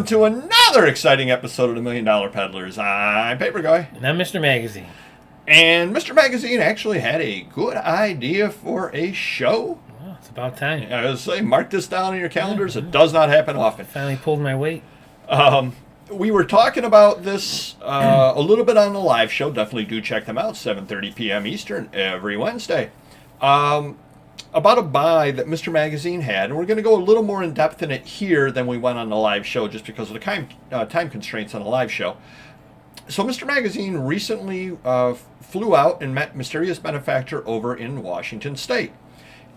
to another exciting episode of the $1 Million Peddlers. I'm Paper Guy. And I'm Mr. Magazine. And Mr. Magazine actually had a good idea for a show. Well, it's about time. I was saying, mark this down in your calendars. It does not happen often. Finally pulled my weight. We were talking about this a little bit on the live show. Definitely do check them out, 7:30 p.m. Eastern every Wednesday. About a buy that Mr. Magazine had, and we're going to go a little more in depth in it here than we went on the live show, just because of the time constraints on the live show. So Mr. Magazine recently flew out and met mysterious benefactor over in Washington State.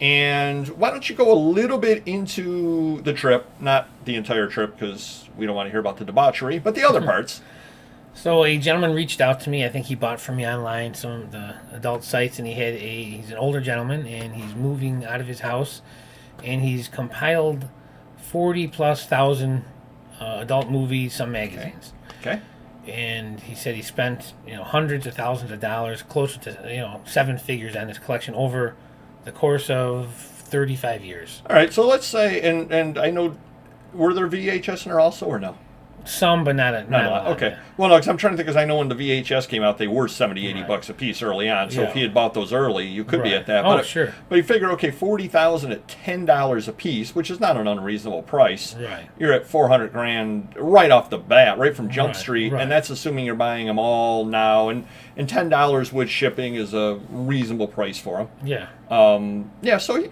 And why don't you go a little bit into the trip, not the entire trip, because we don't want to hear about the debauchery, but the other parts. So a gentleman reached out to me. I think he bought from me online some of the adult sites, and he's an older gentleman, and he's moving out of his house, and he's compiled 40,000+ adult movies, some magazines. Okay. And he said he spent hundreds of thousands of dollars, close to seven figures on this collection over the course of 35 years. All right, so let's say, and I know, were there VHS in there also or no? Some, but not a lot. Okay. Yeah. Well, no, because I'm trying to think, because I know when the VHS came out, they were $70, $80 Right. a piece early on. So Yeah. if he had bought those early, you could be Right. at that. Oh, But sure. But you figure, okay, 40,000 at $10 a piece, which is not an unreasonable price. Right. You're at 400 grand right off the bat, right from Jump Right, Street, right. and that's assuming you're buying them all now. And $10 with shipping is a reasonable price for them. Yeah. So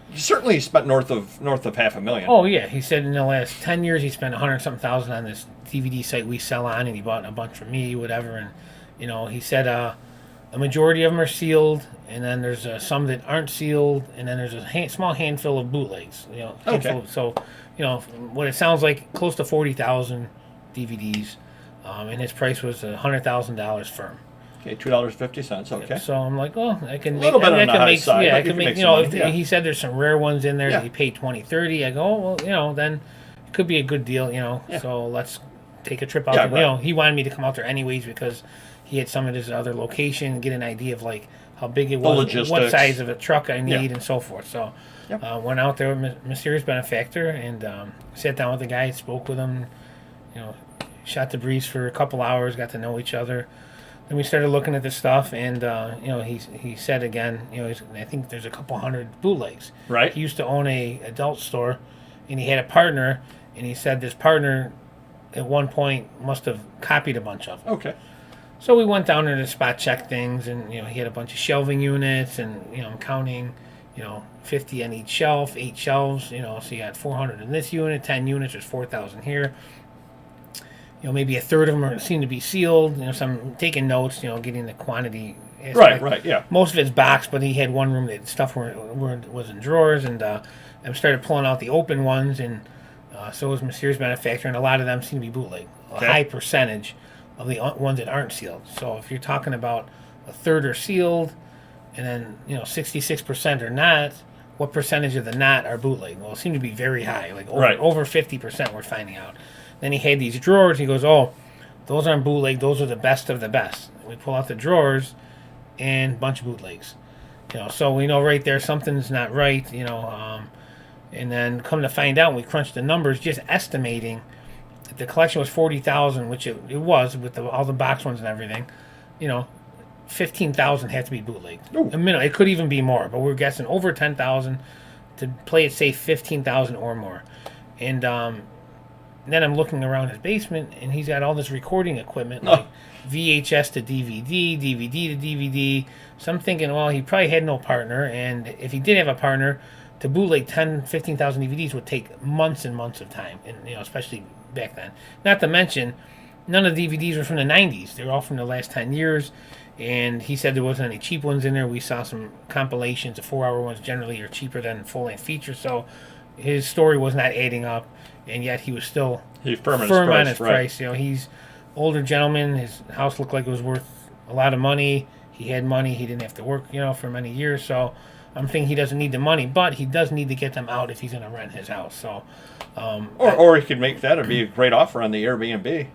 he certainly spent north of $500,000. Oh, yeah. He said in the last 10 years he spent 100-something thousand on this DVD site we sell on, and he bought a bunch from me, whatever. And, he said a majority of them are sealed, and then there's some that aren't sealed, and then there's a small handful of bootlegs. Okay. So, what it sounds like, close to 40,000 DVDs, and his price was $100,000 firm. Okay, $2.50. Okay. So I'm like, well, I can A make little bit I on the can high make, side, yeah, but I you can can make, make some money, yeah. he said there's some rare ones in there Yeah. that he paid $20-$30. I go, oh, well, then it could be a good deal, Yeah. So let's take a trip out Yeah, there. right. He wanted me to come out there anyways because he had some at his other location and get an idea of like how big it was, logistics. what size of a truck I need, Yeah. and so forth. So Yep. went out there with Mysterious Benefactor and sat down with the guy, spoke with him, shot the breeze for a couple hours, got to know each other. Then we started looking at the stuff, and he said again, I think there's a couple hundred bootlegs. Right. He used to own a adult store, and he had a partner, and he said this partner at one point must have copied a bunch of them. Okay. So we went down there to spot check things, and he had a bunch of shelving units, and I'm counting, 50 on each shelf, 8 shelves, so you got 400 in this unit, 10 units, there's 4,000 here. Maybe a third of them seem to be sealed. So I'm taking notes, getting the quantity aspect. Right, yeah. Most of it's boxed, but he had one room that stuff was in drawers, and I started pulling out the open ones, and so was Mysterious Benefactor, and a lot of them seem to be bootleg. A high percentage of the ones that aren't sealed. So if you're talking about a third are sealed, and then 66% are not, what percentage of the not are bootleg? Well, it seemed to be very high, like over 50% we're finding out. Then he had these drawers. He goes, oh, those aren't bootleg. Those are the best of the best. We pull out the drawers and a bunch of bootlegs. So we know right there something's not right, and then come to find out, we crunched the numbers, just estimating that the collection was 40,000, which it was with all the box ones and everything. 15,000 had to be bootleg. Ooh. A minute, it could even be more, but we're guessing over 10,000 to play it safe, 15,000 or more. And then I'm looking around his basement, and he's got all this recording equipment, like VHS to DVD, DVD to DVD. So I'm thinking, well, he probably had no partner, and if he did have a partner, to bootleg 10, 15,000 DVDs would take months and months of time, and especially back then. Not to mention, none of the DVDs were from the 90s. They were all from the last 10 years, and he said there wasn't any cheap ones in there. We saw some compilations. The 4-hour ones generally are cheaper than full-length features, so his story was not adding up. And yet he was still Firm on his price. He's older gentleman. His house looked like it was worth a lot of money. He had money. He didn't have to work, for many years. So I'm thinking he doesn't need the money, but he does need to get them out if he's going to rent his house. So, or he could make that. It'd be a great offer on the Airbnb.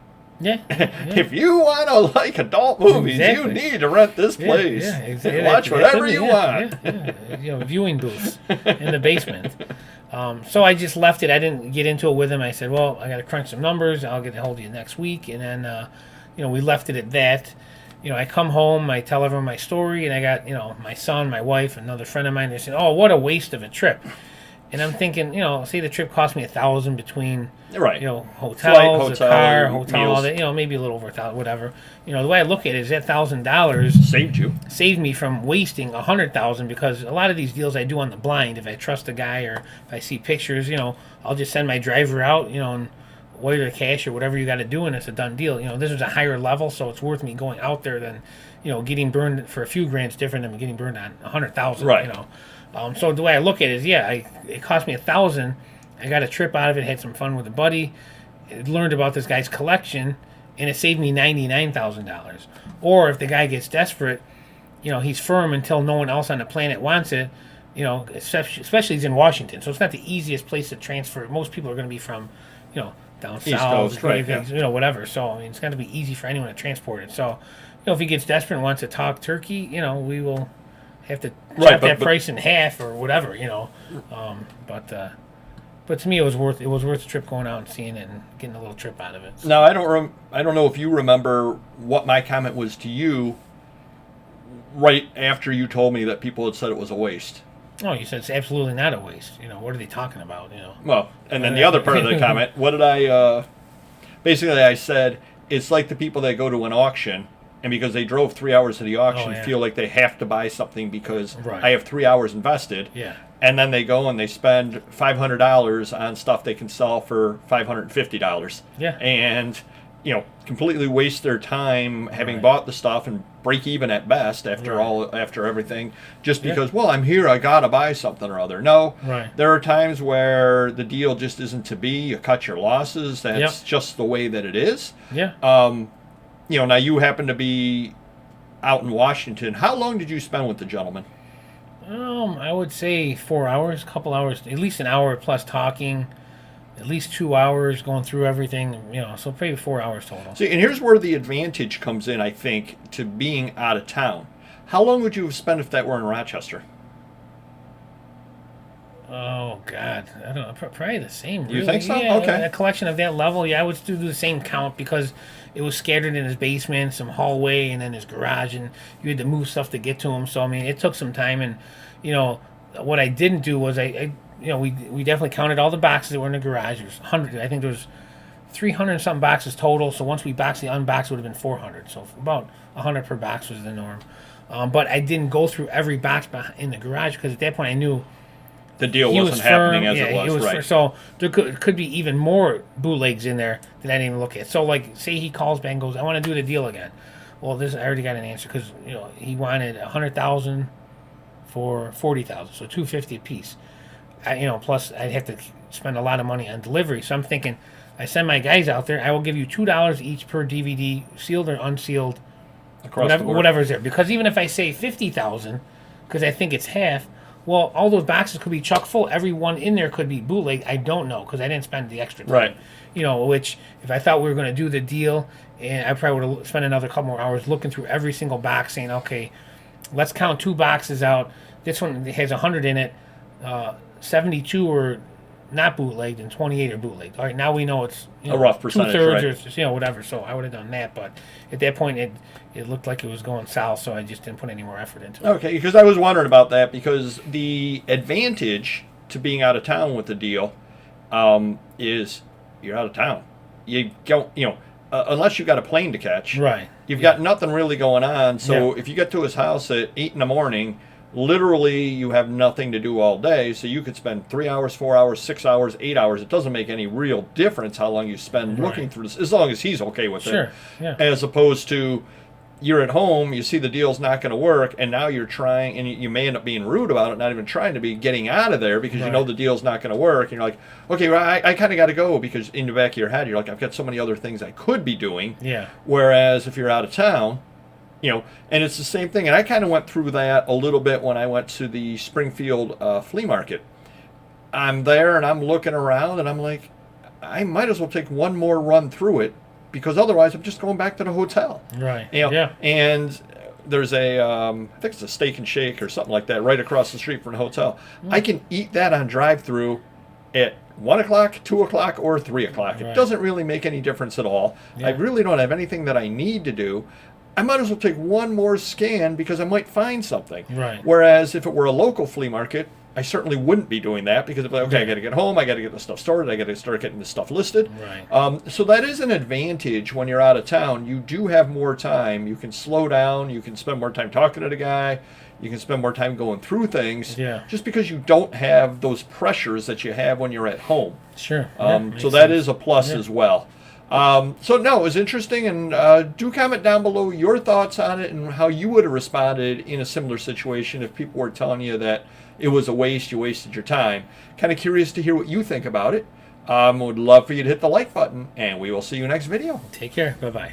Yeah. If you want to like adult movies, you need to rent this place. Yeah, exactly. Watch whatever you want. Viewing booths in the basement. So I just left it. I didn't get into it with him. I said, well, I got to crunch some numbers. I'll get a hold of you next week. And then, we left it at that. I come home, I tell everyone my story, and I got, my son, my wife, another friend of mine. They said, oh, what a waste of a trip. And I'm thinking, say the trip cost me $1,000 between, hotels, flight, hotel, a car, hotel, meals. all that, maybe a little over $1,000, whatever. The way I look at it is that $1,000 saved me from wasting $100,000, because a lot of these deals I do on the blind. If I trust a guy or if I see pictures, I'll just send my driver out, and wire the cash or whatever you got to do, and it's a done deal. This was a higher level, so it's worth me going out there than, getting burned for a few grand is different than getting burned on $100,000. Right. So the way I look at it is, it cost me $1,000. I got a trip out of it, had some fun with a buddy, learned about this guy's collection, and it saved me $99,000. Or if the guy gets desperate, he's firm until no one else on the planet wants it. Especially he's in Washington, so it's not the easiest place to transfer. Most people are going to be from, down East south, Coast, right, whatever. So it's got to be easy for anyone to transport it. So, if he gets desperate and wants to talk turkey, we will have to chop that price in half or whatever, But to me, it was worth the trip going out and seeing it and getting a little trip out of it. So. Now, I don't know if you remember what my comment was to you right after you told me that people had said it was a waste. Oh, you said it's absolutely not a waste. What are they talking about? Well, and then the other part of the comment, what did I? Basically, I said it's like the people that go to an auction, and because they drove 3 hours to the auction, feel like they have to buy something because I have 3 hours invested. Yeah. And then they go and they spend $500 on stuff they can sell for $550. Yeah. And completely waste their time having bought the stuff and break even at best after everything, just because I'm here, I gotta buy something or other. No, there are times where the deal just isn't to be. You cut your losses. That's just the way that it is. Yeah. Now you happen to be out in Washington. How long did you spend with the gentleman? I would say 4 hours, a couple hours, at least an hour plus talking. At least 2 hours going through everything, so probably 4 hours total. See, and here's where the advantage comes in, I think, to being out of town. How long would you have spent if that were in Rochester? Oh, God. I don't know. Probably the same. Really. You think so? Yeah, okay. A collection of that level, I would still do the same count because it was scattered in his basement, some hallway, and then his garage, and you had to move stuff to get to him. So, it took some time. And, what I didn't do was we definitely counted all the boxes that were in the garage. There's 100. I think there was 300 and something boxes total. So once we boxed the unboxed, it would have been 400. So about 100 per box was the norm. But I didn't go through every box in the garage because at that point I knew the deal wasn't happening as it was. Right. So there could be even more bootlegs in there that I didn't even look at. So like, say he calls back and goes, "I want to do the deal again." Well, I already got an answer because he wanted 100,000 for 40,000, so $250 a piece. Plus I'd have to spend a lot of money on delivery. So I'm thinking, I send my guys out there. I will give you $2 each per DVD, sealed or unsealed, whatever's there. Because even if I say 50,000, because I think it's half, well, all those boxes could be chock full. Every one in there could be bootleg. I don't know because I didn't spend the extra time. Right. Which if I thought we were going to do the deal, and I probably would have spent another couple more hours looking through every single box, saying, okay, let's count 2 boxes out. This one has 100 in it. 72 are not bootlegged and 28 are bootlegged. All right, now we know it's a rough percentage, 2/3 or whatever. So I would have done that, but at that point it looked like it was going south, so I just didn't put any more effort into it. Okay, because I was wondering about that because the advantage to being out of town with the deal is you're out of town. You don't, unless you've got a plane to catch. Right. You've got nothing really going on. So if you get to his house at 8 in the morning. Literally, you have nothing to do all day, so you could spend 3 hours, 4 hours, 6 hours, 8 hours. It doesn't make any real difference how long you spend looking through this, as long as he's okay with it. Yeah. As opposed to you're at home, you see the deal's not going to work, and now you're trying, and you may end up being rude about it, not even trying to be, getting out of there because you know the deal's not going to work, and you're like, okay, well, I kind of got to go because in the back of your head, you're like, I've got so many other things I could be doing. Yeah. Whereas if you're out of town, and it's the same thing. And I kind of went through that a little bit when I went to the Springfield flea market. I'm there and I'm looking around and I'm like, I might as well take one more run through it because otherwise I'm just going back to the hotel. Right. You know, Yeah. And there's I think it's a Steak and Shake or something like that right across the street from the hotel. I can eat that on drive-through at 1 o'clock, 2 o'clock, or 3 o'clock. It Right. doesn't really make any difference at all. Yeah. I really don't have anything that I need to do. I might as well take one more scan because I might find something. Right. Whereas if it were a local flea market, I certainly wouldn't be doing that because if, okay, I got to get home, I got to get the stuff started, I got to start getting the stuff listed. Right. So that is an advantage when you're out of town. You do have more time. You can slow down. You can spend more time talking to the guy. You can spend more time going through things. Yeah. Just because you don't have those pressures that you have when you're at home. Sure. So that is a plus as well. So no, it was interesting, and do comment down below your thoughts on it and how you would have responded in a similar situation if people were telling you that it was a waste, you wasted your time. Kind of curious to hear what you think about it. Would love for you to hit the like button, and we will see you next video. Take care. Bye-bye.